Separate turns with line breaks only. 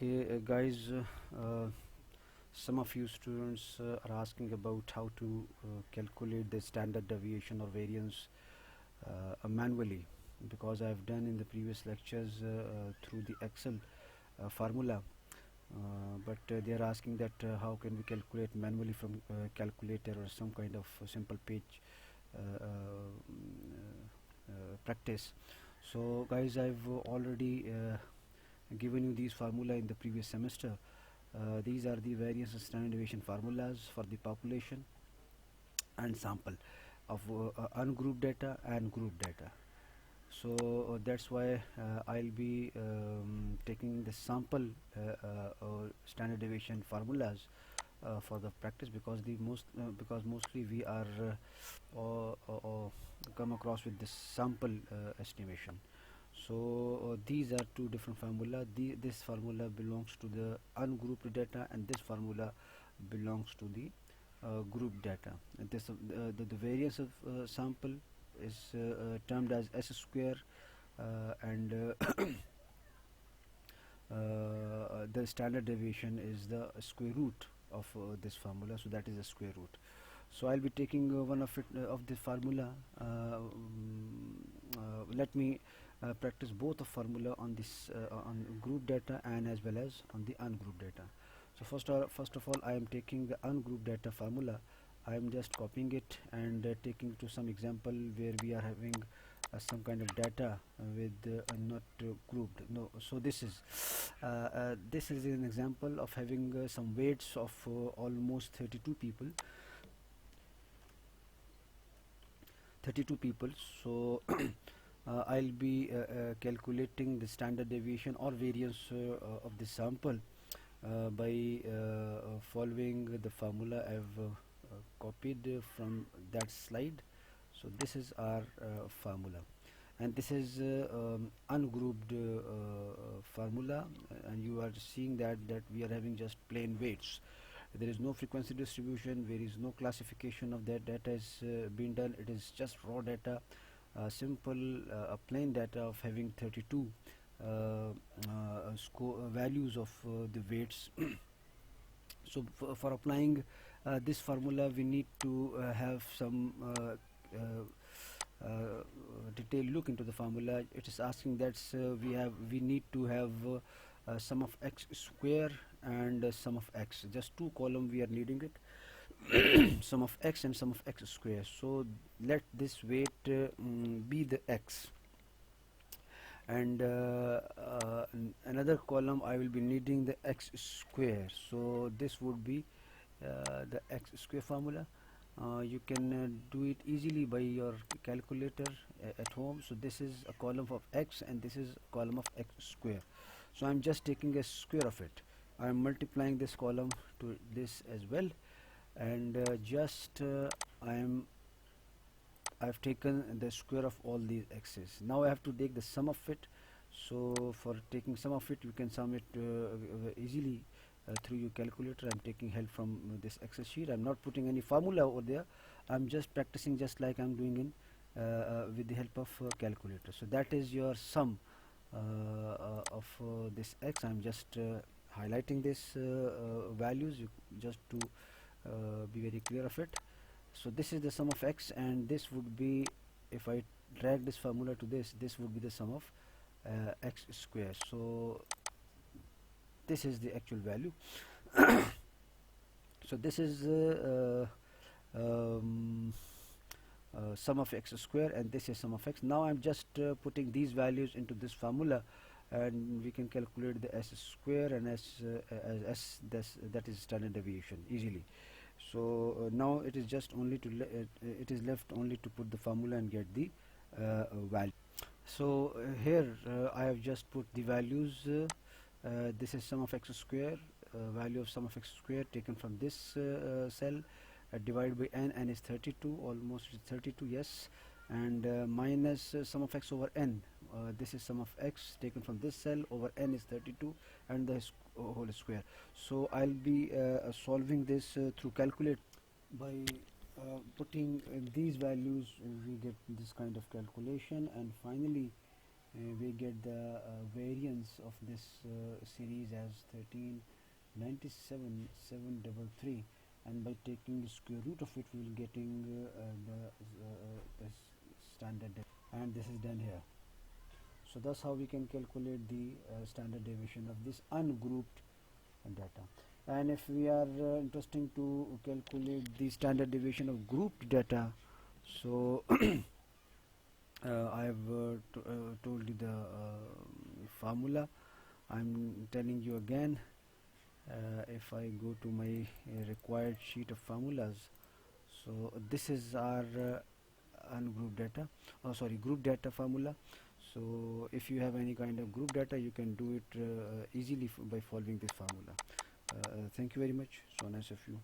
Okay, guys, some of you students are asking about how to calculate the standard deviation or variance manually, because I've done in the previous lectures through the Excel formula, but they are asking that how can we calculate manually from calculator or some kind of simple page practice. So guys, I've already given you these formula in the previous semester. These are the variance and standard deviation formulas for the population and sample of ungrouped data and group data. So that's why I'll be taking the sample standard deviation formulas for the practice, because mostly we are come across with this sample estimation. So these are two different formula. This formula belongs to the ungrouped data, and this formula belongs to the group data. And this the variance of sample is termed as s square, and the standard deviation is the square root of this formula, so that is the square root. So I'll be taking one of it of this formula. Let me practice both of formula on this on group data and as well as on the ungrouped data. So first of all, I am taking the ungrouped data formula. I am just copying it and taking to some example where we are having some kind of data with not grouped. No, so this is an example of having some weights of almost 32 people. So I'll be calculating the standard deviation or variance of the sample by following the formula I've copied from that slide. So this is our formula, and this is ungrouped formula, and you are seeing that we are having just plain weights. There is no frequency distribution, there is no classification of that data is being done. It is just raw data, simple plain data of having 32 values of the weights. So for applying this formula, we need to have some detailed look into the formula. It is asking that we need to have sum of x square and sum of x. Just two column we are needing it. Sum of x and sum of x square. So let this weight be the x, and another column I will be needing the x square. So this would be the x square formula. You can do it easily by your calculator at home. So this is a column of x and this is a column of x square. So I'm just taking a square of it. I'm multiplying this column to this as well, and I've taken the square of all these x's. Now I have to take the sum of it. So for taking sum of it, you can sum it easily through your calculator. I'm taking help from this Excel sheet. I'm not putting any formula over there. I'm just practicing just like I'm doing in with the help of calculator. So that is your sum of this x. I'm just highlighting this values just to be very clear of it. So this is the sum of x, and this would be, if I drag this formula to this would be the sum of x square. So this is the actual value. So this is sum of x square, and this is sum of x. Now I'm just putting these values into this formula, and we can calculate the s square and that is standard deviation easily. So now it is just only to it is left only to put the formula and get the value. So here I have just put the values. This is sum of x square, value of sum of x square taken from this cell, divided by n is 32, almost 32, yes, and minus sum of x over n. This is sum of x taken from this cell over n is 32, and the whole square. So I'll be solving this through calculate. By putting these values, we get this kind of calculation, and finally we get the variance of this series as 1397,733, and by taking the square root of it we will getting the standard deviation, and this is done here. So that's how we can calculate the standard deviation of this ungrouped data. And if we are interesting to calculate the standard deviation of grouped data, so I have told you the formula. I'm telling you again. If I go to my required sheet of formulas, so this is our ungrouped data, group data formula. So if you have any kind of group data, you can do it easily by following this formula. Thank you very much. So nice of you.